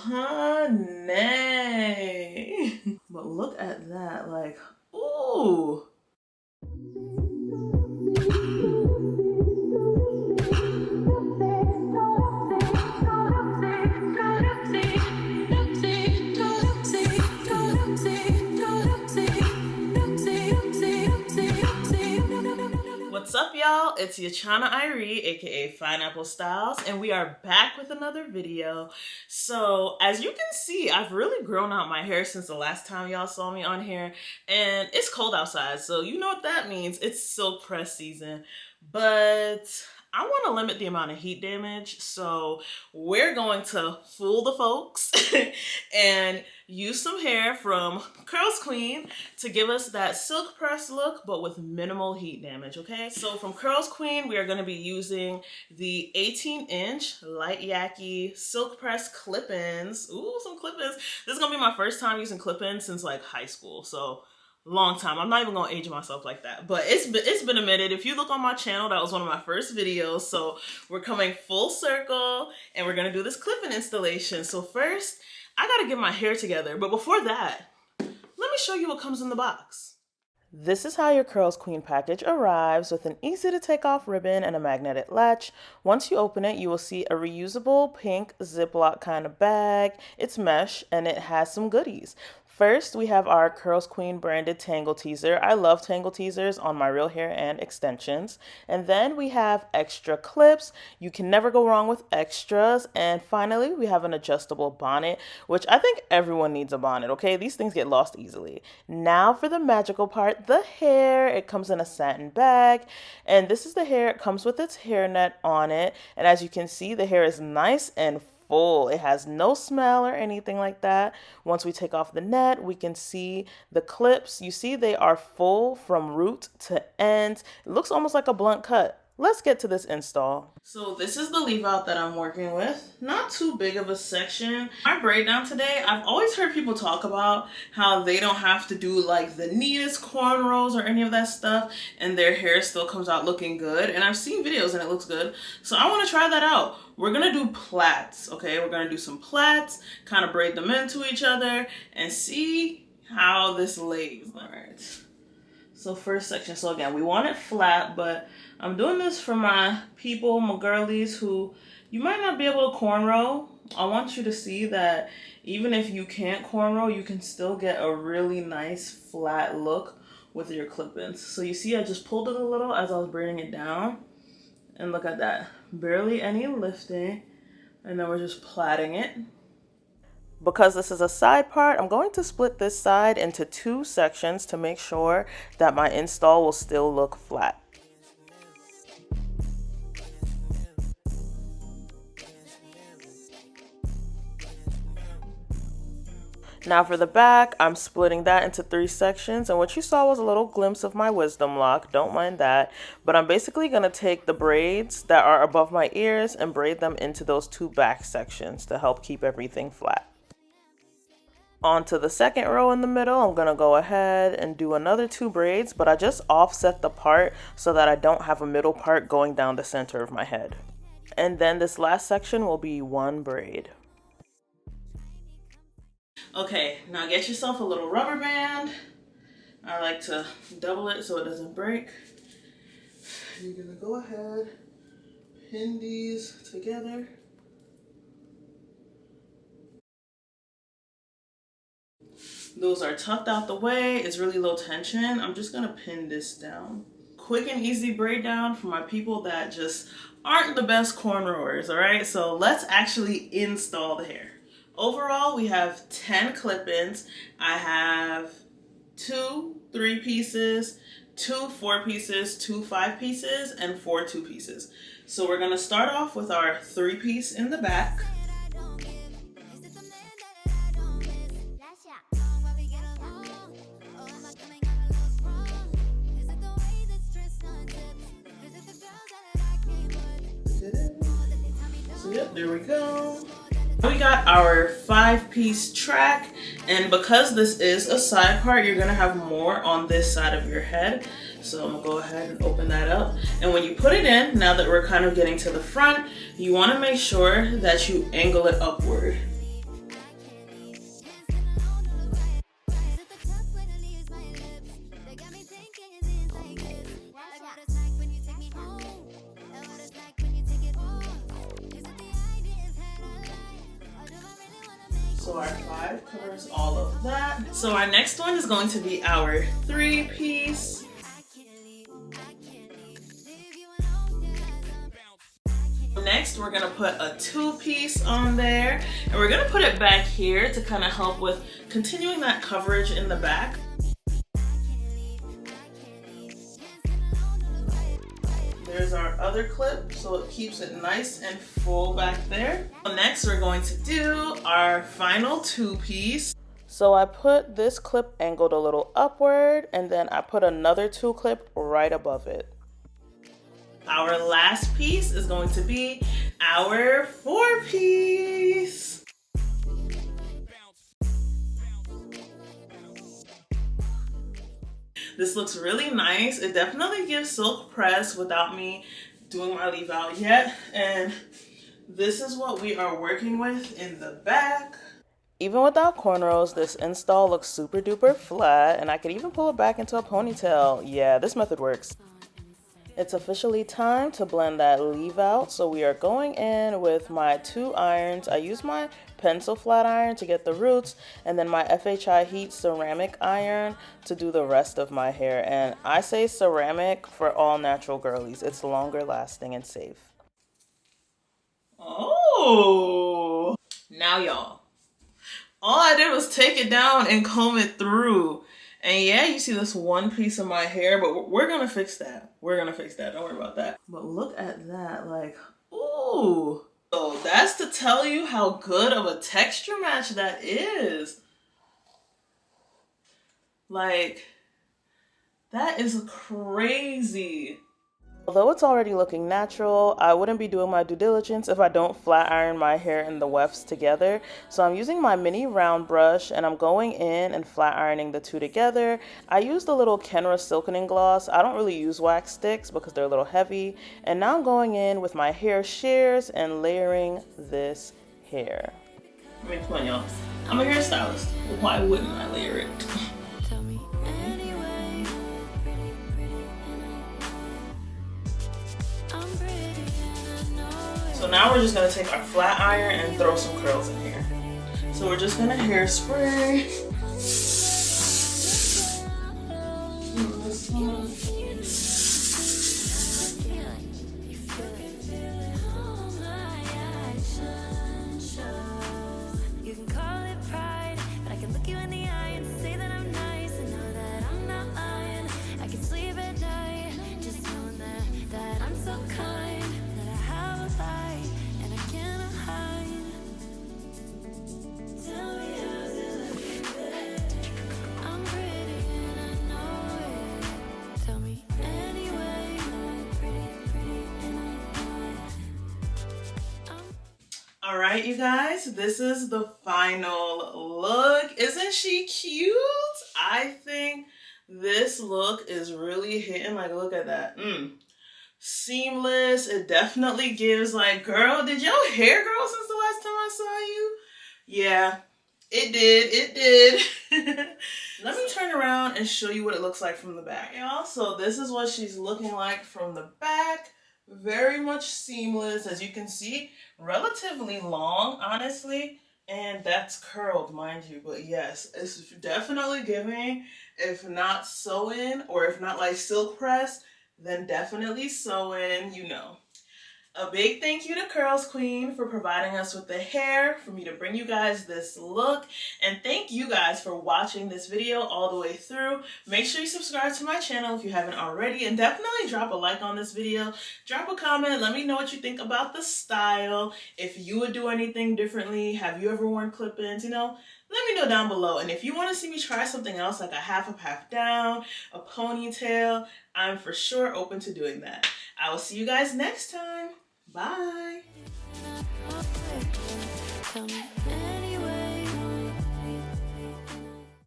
honey. But look at that, like, ooh. What's up, y'all? It's Yachana Irie, aka FineApple Styles, and we are back with another video. So, as you can see, I've really grown out my hair since the last time y'all saw me on here, and it's cold outside, so you know what that means. It's silk press season, but I want to limit the amount of heat damage, so we're going to fool the folks and use some hair from Curlsqueen to give us that silk press look, but with minimal heat damage, okay? So from Curlsqueen, we are going to be using the 18-inch light Yaki silk press clip-ins. Ooh, some clip-ins. This is going to be my first time using clip-ins since like high school, so long time. I'm not even gonna age myself like that, but it's been a minute. If you look on my channel, that was one of my first videos, so we're coming full circle and we're gonna do this clip-in installation. So first, I gotta get my hair together, but before that, let me show you what comes in the box. This is how your Curlsqueen package arrives, with an easy to take off ribbon and a magnetic latch. Once you open it, you will see a reusable pink Ziploc kind of bag. It's mesh and it has some goodies. First, we have our Curlsqueen branded Tangle Teaser. I love Tangle Teasers on my real hair and extensions. And then we have extra clips. You can never go wrong with extras. And finally, we have an adjustable bonnet, which I think everyone needs a bonnet, okay? These things get lost easily. Now for the magical part, the hair. It comes in a satin bag. And this is the hair. It comes with its hairnet on it. And as you can see, the hair is nice and full. It has no smell or anything like that. Once we take off the net, we can see the clips. You see they are full from root to end. It looks almost like a blunt cut. Let's get to this install. So this is the leave out that I'm working with. Not too big of a section. My braid down today, I've always heard people talk about how they don't have to do like the neatest cornrows or any of that stuff and their hair still comes out looking good. And I've seen videos and it looks good. So I want to try that out. We're gonna do plaits, okay? We're gonna do some plaits, kind of braid them into each other and see how this lays. All right. So first section, so again, we want it flat, but I'm doing this for my people, my girlies who you might not be able to cornrow. I want you to see that even if you can't cornrow, you can still get a really nice flat look with your clip-ins. So you see I just pulled it a little as I was braiding it down. And look at that, barely any lifting. And then we're just plaiting it. Because this is a side part, I'm going to split this side into two sections to make sure that my install will still look flat. Now for the back, I'm splitting that into three sections, and what you saw was a little glimpse of my wisdom lock, don't mind that, but I'm basically going to take the braids that are above my ears and braid them into those two back sections to help keep everything flat. On to the second row in the middle, I'm going to go ahead and do another two braids, but I just offset the part so that I don't have a middle part going down the center of my head. And then this last section will be one braid. Okay, now get yourself a little rubber band. I like to double it so it doesn't break. You're gonna go ahead, pin these together. Those are tucked out the way. It's really low tension. I'm just gonna pin this down. Quick and easy braid down for my people that just aren't the best cornrowers, all right? So let's actually install the hair. Overall, we have 10 clip-ins. I have 2 3-pieces, 2 4-pieces, 2 5-pieces, and 4 2-pieces. So we're gonna start off with our 3-piece in the back. So yep, there we go. We got our 5-piece track, and because this is a side part, you're gonna have more on this side of your head. So I'm gonna go ahead and open that up. And when you put it in, now that we're kind of getting to the front, you wanna make sure that you angle it upward. So our 5 covers all of that. So our next one is going to be our 3-piece. Next, we're gonna put a 2-piece on there, and we're gonna put it back here to kind of help with continuing that coverage in the back. There's our other clip, so it keeps it nice and full back there. Next, we're going to do our final 2-piece. So I put this clip angled a little upward, and then I put another 2 clip right above it. Our last piece is going to be our 4-piece. This looks really nice. It definitely gives silk press without me doing my leave out yet. And this is what we are working with in the back. Even without cornrows, this install looks super duper flat, and I could even pull it back into a ponytail. Yeah, this method works. It's officially time to blend that leave out, so we are going in with my 2 irons. I use my pencil flat iron to get the roots, and then my FHI heat ceramic iron to do the rest of my hair. And I say ceramic for all natural girlies. It's longer lasting and safe. Oh! Now y'all, all I did was take it down and comb it through. And yeah, you see this one piece of my hair, but we're gonna fix that. We're gonna fix that, don't worry about that. But look at that, like, ooh. So that's to tell you how good of a texture match that is. Like, that is crazy. Although it's already looking natural, I wouldn't be doing my due diligence if I don't flat iron my hair and the wefts together. So I'm using my mini round brush, and I'm going in and flat ironing the 2 together. I used a little Kenra silkening gloss. I don't really use wax sticks because they're a little heavy. And now I'm going in with my hair shears and layering this hair. I mean, come on, y'all. I'm a hairstylist. Why wouldn't I layer it? So now we're just gonna take our flat iron and throw some curls in here. So we're just gonna hairspray. You can call it pride, but I can look you in the eye and say that I'm nice and know that I'm not lying. I can sleep at night, just knowing that I'm so kind. All right, you guys, this is the final look. Isn't she cute? I think this look is really hitting. Like, look at that. Seamless. It definitely gives like, girl, did your hair grow since the last time I saw you? Yeah, it did. Let me turn around and show you what it looks like from the back, y'all. So this is what she's looking like from the back. Very much seamless, as you can see, relatively long, honestly, and that's curled, mind you. But yes, it's definitely giving, if not sew-in, or if not like silk press, then definitely sew-in, you know. A big thank you to Curlsqueen for providing us with the hair for me to bring you guys this look. And thank you guys for watching this video all the way through. Make sure you subscribe to my channel if you haven't already. And definitely drop a like on this video. Drop a comment. Let me know what you think about the style. If you would do anything differently. Have you ever worn clip-ins? You know, let me know down below. And if you want to see me try something else like a half up, half down, a ponytail, I'm for sure open to doing that. I will see you guys next time. Bye.